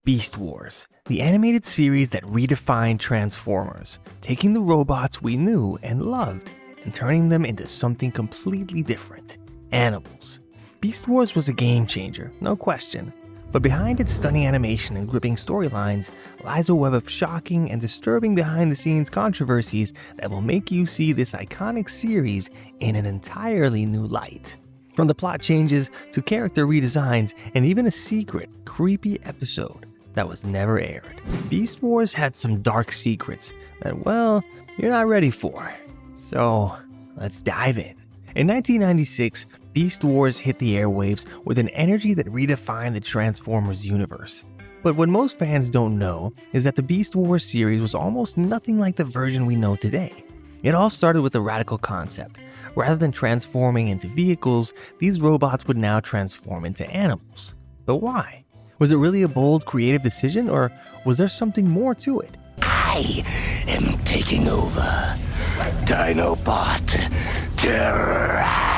Beast Wars, the animated series that redefined Transformers, taking the robots we knew and loved and turning them into something completely different: animals. Beast Wars was a game changer, no question, but behind its stunning animation and gripping storylines lies a web of shocking and disturbing behind-the-scenes controversies that will make you see this iconic series in an entirely new light. From the plot changes to character redesigns and even a secret, creepy episode that was never aired, Beast Wars had some dark secrets that, well, you're not ready for. So, let's dive in. In 1996, Beast Wars hit the airwaves with an energy that redefined the Transformers universe. But what most fans don't know is that the Beast Wars series was almost nothing like the version we know today. It all started with a radical concept. Rather than transforming into vehicles, these robots would now transform into animals. But why? Was it really a bold, creative decision, or was there something more to it? I am taking over. Dinobot, terrorize!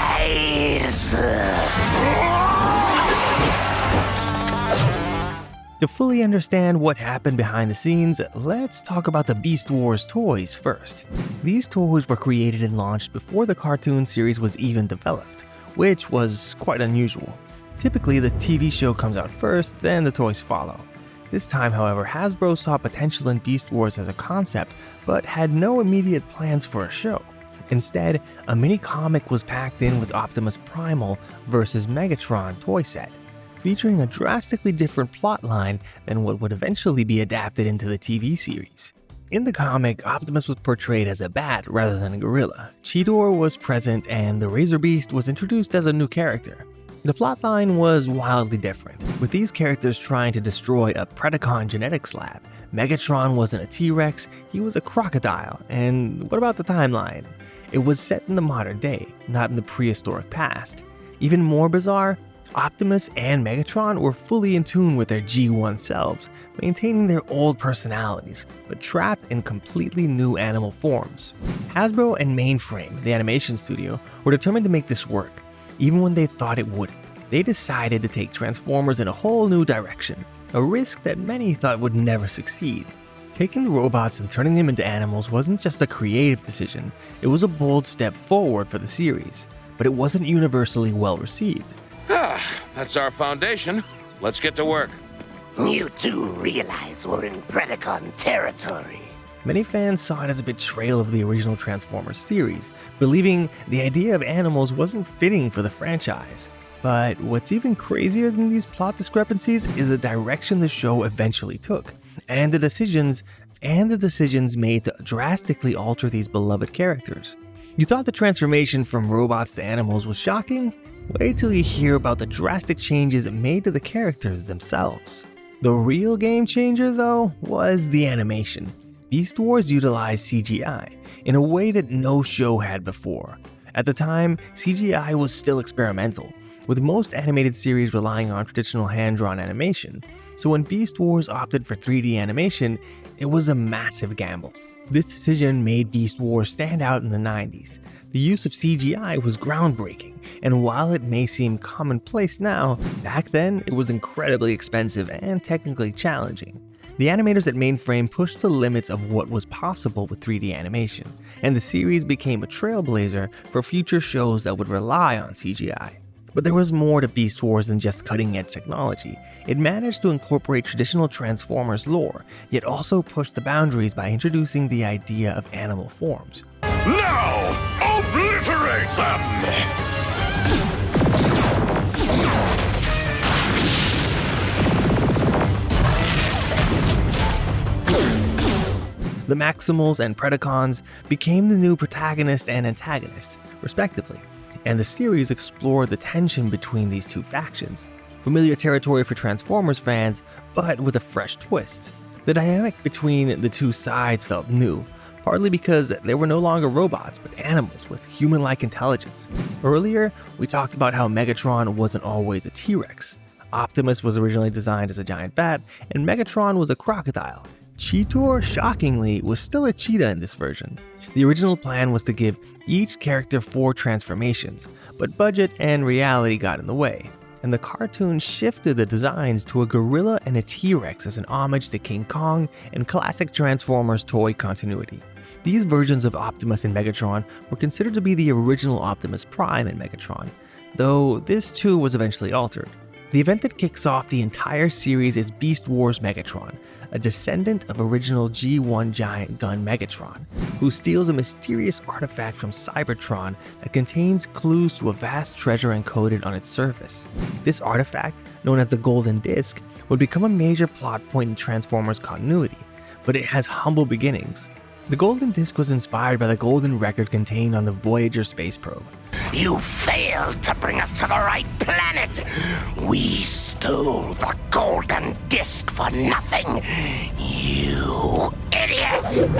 To fully understand what happened behind the scenes, let's talk about the Beast Wars toys first. These toys were created and launched before the cartoon series was even developed, which was quite unusual. Typically, the TV show comes out first, then the toys follow. This time, however, Hasbro saw potential in Beast Wars as a concept, but had no immediate plans for a show. Instead, a mini-comic was packed in with Optimus Primal vs. Megatron toy set, featuring a drastically different plotline than what would eventually be adapted into the TV series. In the comic, Optimus was portrayed as a bat rather than a gorilla. Cheetor was present, and the Razor Beast was introduced as a new character. The plotline was wildly different, with these characters trying to destroy a Predacon genetics lab. Megatron wasn't a T-Rex, he was a crocodile. And what about the timeline? It was set in the modern day, not in the prehistoric past. Even more bizarre, Optimus and Megatron were fully in tune with their G1 selves, maintaining their old personalities, but trapped in completely new animal forms. Hasbro and Mainframe, the animation studio, were determined to make this work. Even when they thought it wouldn't, they decided to take Transformers in a whole new direction, a risk that many thought would never succeed. Taking the robots and turning them into animals wasn't just a creative decision, it was a bold step forward for the series, but it wasn't universally well received. That's our foundation. Let's get to work. You do realize we're in Predacon territory. Many fans saw it as a betrayal of the original Transformers series, believing the idea of animals wasn't fitting for the franchise. But what's even crazier than these plot discrepancies is the direction the show eventually took, and the decisions made to drastically alter these beloved characters. You thought the transformation from robots to animals was shocking? Wait till you hear about the drastic changes made to the characters themselves. The real game changer, though, was the animation. Beast Wars utilized CGI in a way that no show had before. At the time, CGI was still experimental, with most animated series relying on traditional hand-drawn animation. So when Beast Wars opted for 3D animation, it was a massive gamble. This decision made Beast Wars stand out in the 90s. The use of CGI was groundbreaking, and while it may seem commonplace now, back then it was incredibly expensive and technically challenging. The animators at Mainframe pushed the limits of what was possible with 3D animation, and the series became a trailblazer for future shows that would rely on CGI. But there was more to Beast Wars than just cutting-edge technology. It managed to incorporate traditional Transformers lore, yet also push the boundaries by introducing the idea of animal forms. Now, obliterate them! The Maximals and Predacons became the new protagonist and antagonist, respectively, and the series explored the tension between these two factions. Familiar territory for Transformers fans, but with a fresh twist. The dynamic between the two sides felt new, partly because they were no longer robots but animals with human-like intelligence. Earlier, we talked about how Megatron wasn't always a T-Rex. Optimus was originally designed as a giant bat, and Megatron was a crocodile. Cheetor, shockingly, was still a cheetah in this version. The original plan was to give each character 4 transformations, but budget and reality got in the way. and the cartoon shifted the designs to a gorilla and a T-Rex as an homage to King Kong and classic Transformers toy continuity. These versions of Optimus and Megatron were considered to be the original Optimus Prime and Megatron, though this too was eventually altered. The event that kicks off the entire series is Beast Wars Megatron, a descendant of original G1 giant gun Megatron, who steals a mysterious artifact from Cybertron that contains clues to a vast treasure encoded on its surface. This artifact, known as the Golden Disc, would become a major plot point in Transformers continuity, but it has humble beginnings. The Golden Disc was inspired by the golden record contained on the Voyager space probe. You failed to bring us to the right planet. We stole the golden disc for nothing. You idiot!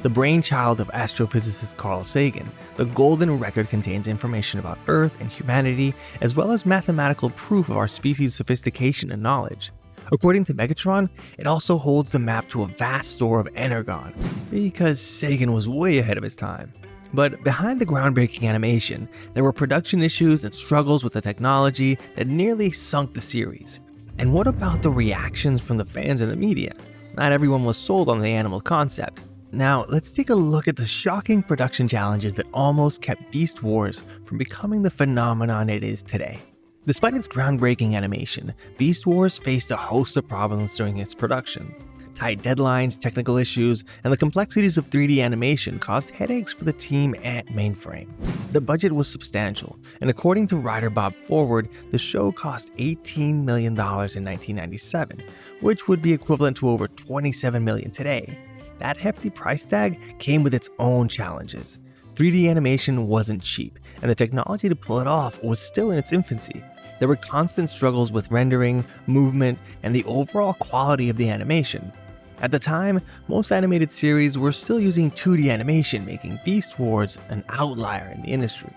The brainchild of astrophysicist Carl Sagan, the golden record contains information about Earth and humanity, as well as mathematical proof of our species' sophistication and knowledge. According to Megatron, it also holds the map to a vast store of energon, because Sagan was way ahead of his time. But behind the groundbreaking animation, there were production issues and struggles with the technology that nearly sunk the series. And what about the reactions from the fans and the media? Not everyone was sold on the animal concept. Now, let's take a look at the shocking production challenges that almost kept Beast Wars from becoming the phenomenon it is today. Despite its groundbreaking animation, Beast Wars faced a host of problems during its production. Tight deadlines, technical issues, and the complexities of 3D animation caused headaches for the team at Mainframe. The budget was substantial, and according to writer Bob Forward, the show cost $18 million in 1997, which would be equivalent to over $27 million today. That hefty price tag came with its own challenges. 3D animation wasn't cheap, and the technology to pull it off was still in its infancy. There were constant struggles with rendering, movement, and the overall quality of the animation. At the time, most animated series were still using 2D animation, making Beast Wars an outlier in the industry.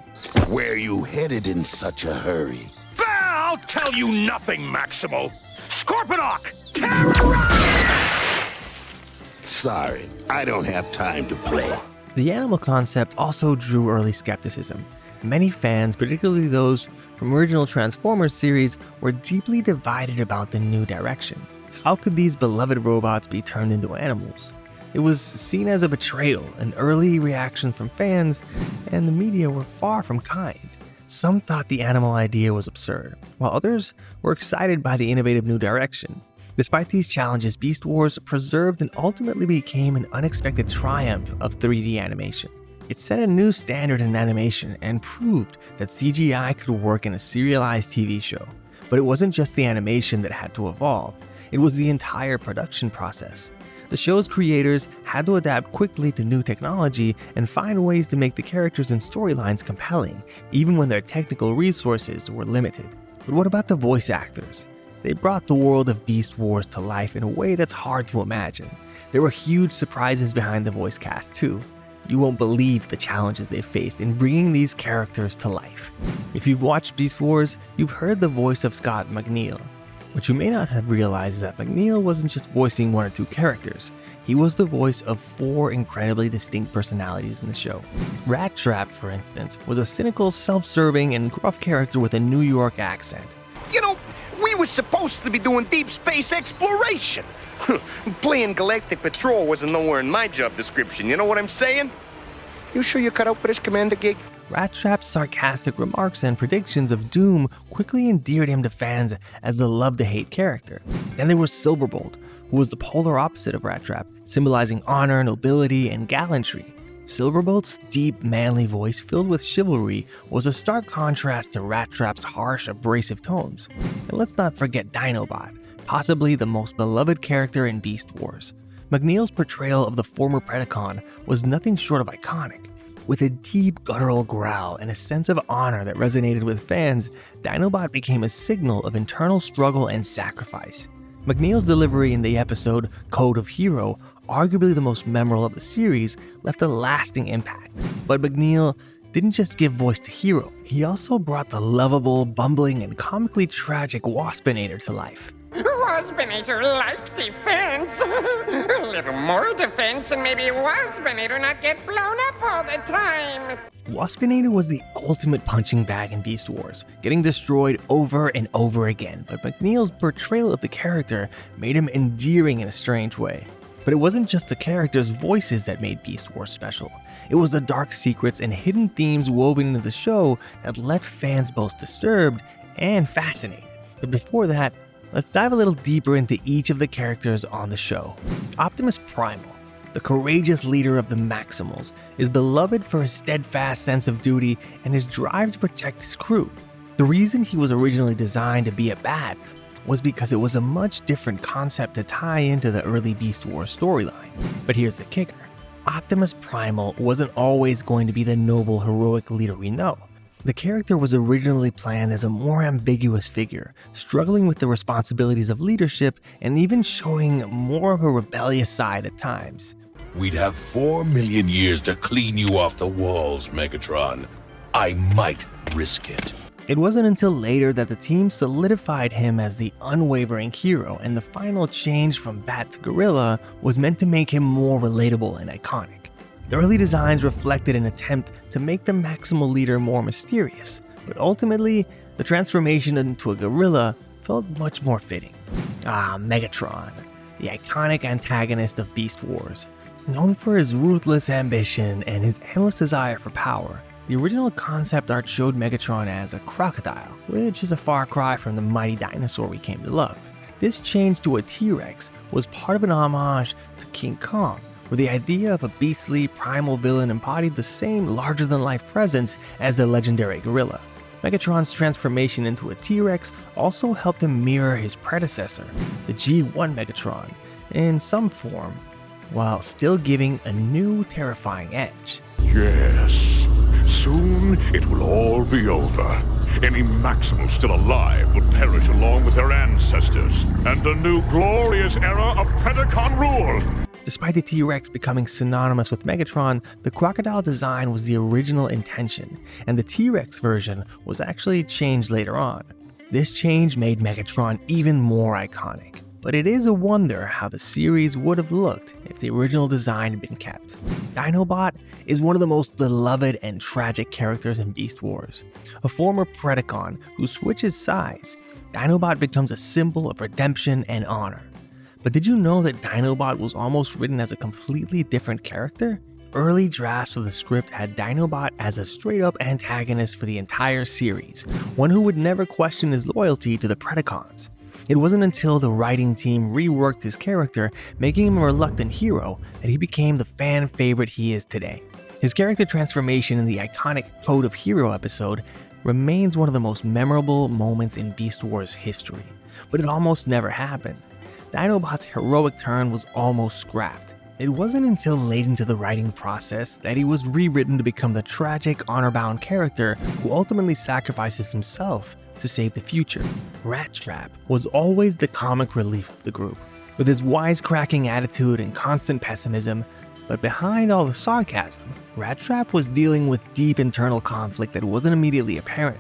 Where you headed in such a hurry? I'll tell you nothing, Maximal. Scorponok, terrorize! Sorry, I don't have time to play. The animal concept also drew early skepticism. Many fans, particularly those from original Transformers series, were deeply divided about the new direction. How could these beloved robots be turned into animals? It was seen as a betrayal, and early reactions from fans and the media were far from kind. Some thought the animal idea was absurd, while others were excited by the innovative new direction. Despite these challenges, Beast Wars preserved and ultimately became an unexpected triumph of 3D animation. It set a new standard in animation and proved that CGI could work in a serialized TV show. But it wasn't just the animation that had to evolve, it was the entire production process. The show's creators had to adapt quickly to new technology and find ways to make the characters and storylines compelling, even when their technical resources were limited. But what about the voice actors? They brought the world of Beast Wars to life in a way that's hard to imagine. There were huge surprises behind the voice cast too. You won't believe the challenges they faced in bringing these characters to life. If you've watched Beast Wars, you've heard the voice of Scott McNeil. What you may not have realized is that McNeil wasn't just voicing one or two characters. He was the voice of 4 incredibly distinct personalities in the show. Rat Trap, for instance, was a cynical, self-serving, and gruff character with a New York accent. You know, we were supposed to be doing deep space exploration. Playing Galactic Patrol wasn't nowhere in my job description, you know what I'm saying? You sure you're cut out for this commander gig? Rat Trap's sarcastic remarks and predictions of doom quickly endeared him to fans as the love-to-hate character. Then there was Silverbolt, who was the polar opposite of Rat Trap, symbolizing honor, nobility, and gallantry. Silverbolt's deep, manly voice filled with chivalry was a stark contrast to Rat Trap's harsh, abrasive tones. And let's not forget Dinobot, possibly the most beloved character in Beast Wars. McNeil's portrayal of the former Predacon was nothing short of iconic. With a deep, guttural growl and a sense of honor that resonated with fans, Dinobot became a signal of internal struggle and sacrifice. McNeil's delivery in the episode Code of Hero, arguably the most memorable of the series, left a lasting impact. But McNeil didn't just give voice to Hero, he also brought the lovable, bumbling, and comically tragic Waspinator to life. Waspinator like defense. A little more defense and maybe Waspinator not get blown up all the time. Waspinator was the ultimate punching bag in Beast Wars, getting destroyed over and over again, but McNeil's portrayal of the character made him endearing in a strange way. But it wasn't just the characters' voices that made Beast Wars special. It was the dark secrets and hidden themes woven into the show that left fans both disturbed and fascinated. But before that, let's dive a little deeper into each of the characters on the show. Optimus Primal, the courageous leader of the Maximals, is beloved for his steadfast sense of duty and his drive to protect his crew. The reason he was originally designed to be a bat was because it was a much different concept to tie into the early Beast Wars storyline. But here's the kicker. Optimus Primal wasn't always going to be the noble, heroic leader we know. The character was originally planned as a more ambiguous figure, struggling with the responsibilities of leadership and even showing more of a rebellious side at times. We'd have 4 million years to clean you off the walls, Megatron. I might risk it. It wasn't until later that the team solidified him as the unwavering hero, and the final change from Bat to Gorilla was meant to make him more relatable and iconic. The early designs reflected an attempt to make the Maximal leader more mysterious, but ultimately, the transformation into a gorilla felt much more fitting. Megatron, the iconic antagonist of Beast Wars. Known for his ruthless ambition and his endless desire for power, the original concept art showed Megatron as a crocodile, which is a far cry from the mighty dinosaur we came to love. This change to a T-Rex was part of an homage to King Kong, where the idea of a beastly, primal villain embodied the same larger-than-life presence as the legendary gorilla. Megatron's transformation into a T-Rex also helped him mirror his predecessor, the G1 Megatron, in some form, while still giving a new, terrifying edge. Yes, soon it will all be over. Any Maximal still alive will perish along with their ancestors, and a new glorious era of Predacon rule! Despite the T-Rex becoming synonymous with Megatron, the crocodile design was the original intention, and the T-Rex version was actually changed later on. This change made Megatron even more iconic, but it is a wonder how the series would have looked if the original design had been kept. Dinobot is one of the most beloved and tragic characters in Beast Wars. A former Predacon who switches sides, Dinobot becomes a symbol of redemption and honor. But did you know that Dinobot was almost written as a completely different character? Early drafts of the script had Dinobot as a straight-up antagonist for the entire series, one who would never question his loyalty to the Predacons. It wasn't until the writing team reworked his character, making him a reluctant hero, that he became the fan favorite he is today. His character transformation in the iconic Code of Hero episode remains one of the most memorable moments in Beast Wars history, but it almost never happened. Dinobot's heroic turn was almost scrapped. It wasn't until late into the writing process that he was rewritten to become the tragic, honor-bound character who ultimately sacrifices himself to save the future. Rat Trap was always the comic relief of the group, with his wisecracking attitude and constant pessimism, but behind all the sarcasm, Rat Trap was dealing with deep internal conflict that wasn't immediately apparent.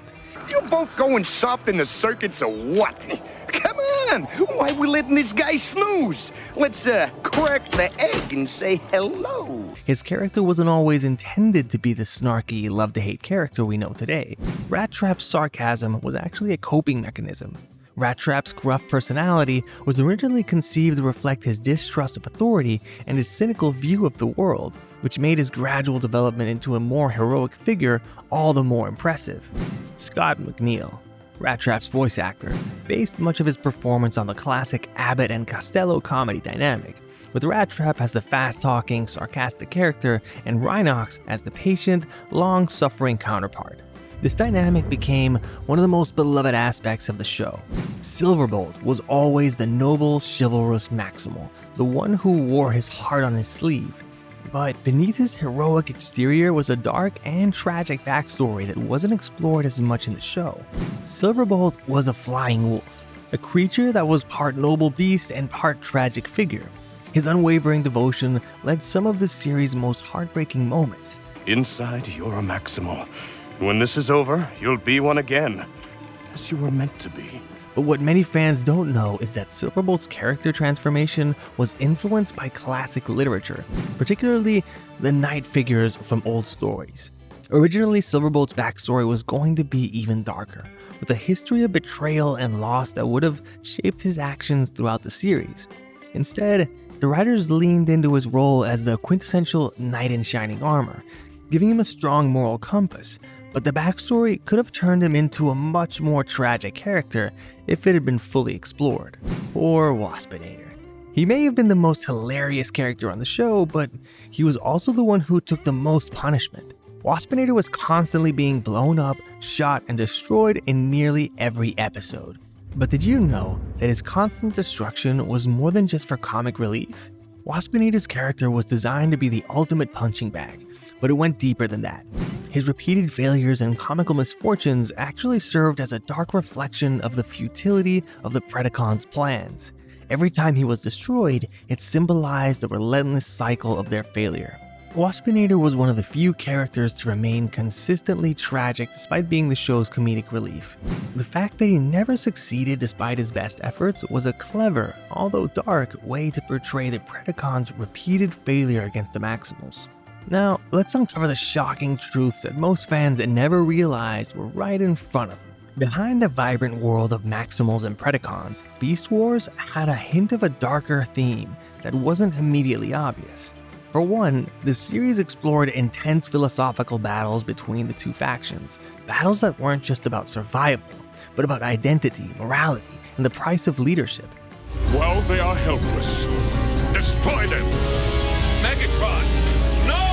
You both going soft in the circuits or what? Come on! Why we letting this guy snooze? Let's crack the egg and say hello. His character wasn't always intended to be the snarky, love-to-hate character we know today. Rat Trap's sarcasm was actually a coping mechanism. Rat Trap's gruff personality was originally conceived to reflect his distrust of authority and his cynical view of the world, which made his gradual development into a more heroic figure all the more impressive. Scott McNeil, Rat Trap's voice actor, based much of his performance on the classic Abbott and Costello comedy dynamic, with Rat Trap as the fast-talking, sarcastic character and Rhinox as the patient, long-suffering counterpart. This dynamic became one of the most beloved aspects of the show. Silverbolt was always the noble, chivalrous Maximal, the one who wore his heart on his sleeve. But beneath his heroic exterior was a dark and tragic backstory that wasn't explored as much in the show. Silverbolt was a flying wolf, a creature that was part noble beast and part tragic figure. His unwavering devotion led some of the series' most heartbreaking moments. Inside, you're a Maximal. When this is over, you'll be one again, as you were meant to be. But what many fans don't know is that Silverbolt's character transformation was influenced by classic literature, particularly the knight figures from old stories. Originally, Silverbolt's backstory was going to be even darker, with a history of betrayal and loss that would have shaped his actions throughout the series. Instead, the writers leaned into his role as the quintessential knight in shining armor, giving him a strong moral compass, but the backstory could have turned him into a much more tragic character if it had been fully explored. Poor Waspinator. He may have been the most hilarious character on the show, but he was also the one who took the most punishment. Waspinator was constantly being blown up, shot, and destroyed in nearly every episode. But did you know that his constant destruction was more than just for comic relief? Waspinator's character was designed to be the ultimate punching bag, but it went deeper than that. His repeated failures and comical misfortunes actually served as a dark reflection of the futility of the Predacons' plans. Every time he was destroyed, it symbolized the relentless cycle of their failure. Waspinator was one of the few characters to remain consistently tragic despite being the show's comedic relief. The fact that he never succeeded despite his best efforts was a clever, although dark, way to portray the Predacons' repeated failure against the Maximals. Now, let's uncover the shocking truths that most fans never realized were right in front of them. Behind the vibrant world of Maximals and Predacons, Beast Wars had a hint of a darker theme that wasn't immediately obvious. For one, the series explored intense philosophical battles between the two factions, battles that weren't just about survival, but about identity, morality, and the price of leadership. Well, they are helpless. Destroy them! Megatron! No!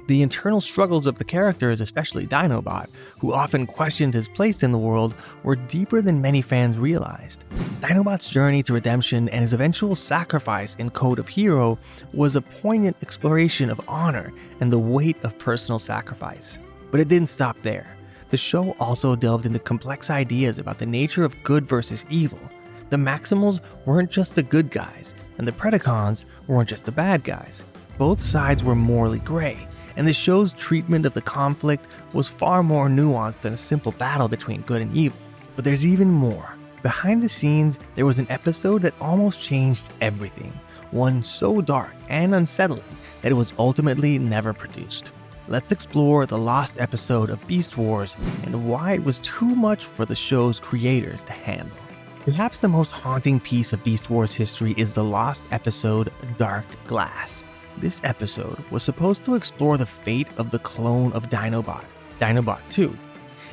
The internal struggles of the characters, especially Dinobot, who often questioned his place in the world, were deeper than many fans realized. Dinobot's journey to redemption and his eventual sacrifice in Code of Hero was a poignant exploration of honor and the weight of personal sacrifice. But it didn't stop there. The show also delved into complex ideas about the nature of good versus evil. The Maximals weren't just the good guys, and the Predacons weren't just the bad guys. Both sides were morally gray, and the show's treatment of the conflict was far more nuanced than a simple battle between good and evil. But there's even more. Behind the scenes, there was an episode that almost changed everything, one so dark and unsettling that it was ultimately never produced. Let's explore the lost episode of Beast Wars and why it was too much for the show's creators to handle. Perhaps the most haunting piece of Beast Wars history is the lost episode Dark Glass. This episode was supposed to explore the fate of the clone of Dinobot, Dinobot 2.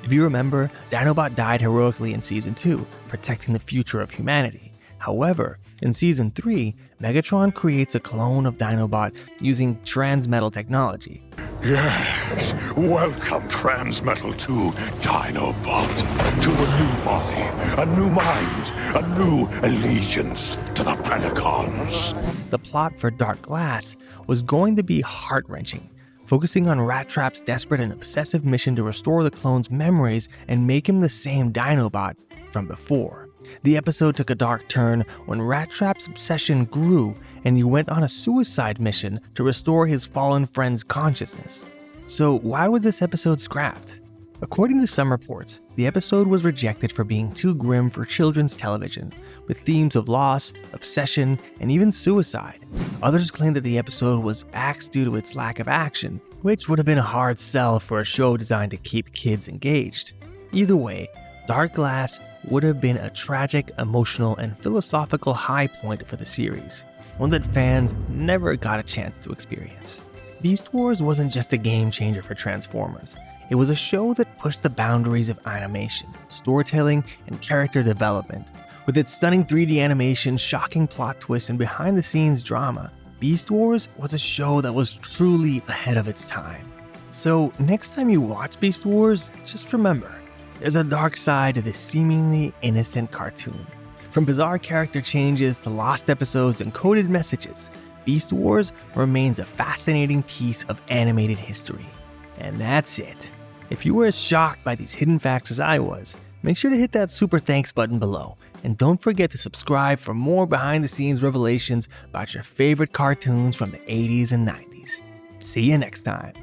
If you remember, Dinobot died heroically in Season 2, protecting the future of humanity. However, in Season 3, Megatron creates a clone of Dinobot using transmetal technology. Yes, welcome Transmetal to Dinobot, to a new body, a new mind, a new allegiance to the Predacons. The plot for Dark Glass was going to be heart-wrenching, focusing on Rat Trap's desperate and obsessive mission to restore the clone's memories and make him the same Dinobot from before. The episode took a dark turn when Rat Trap's obsession grew and he went on a suicide mission to restore his fallen friend's consciousness. So why was this episode scrapped? According to some reports, the episode was rejected for being too grim for children's television, with themes of loss, obsession, and even suicide. Others claimed that the episode was axed due to its lack of action, which would have been a hard sell for a show designed to keep kids engaged. Either way, Dark Glass would have been a tragic, emotional, and philosophical high point for the series, one that fans never got a chance to experience. Beast Wars wasn't just a game changer for Transformers. It was a show that pushed the boundaries of animation, storytelling, and character development. With its stunning 3D animation, shocking plot twists, and behind-the-scenes drama, Beast Wars was a show that was truly ahead of its time. So next time you watch Beast Wars, just remember, there's a dark side to this seemingly innocent cartoon. From bizarre character changes to lost episodes and coded messages, Beast Wars remains a fascinating piece of animated history. And that's it. If you were as shocked by these hidden facts as I was, make sure to hit that super thanks button below. And don't forget to subscribe for more behind-the-scenes revelations about your favorite cartoons from the 80s and 90s. See you next time.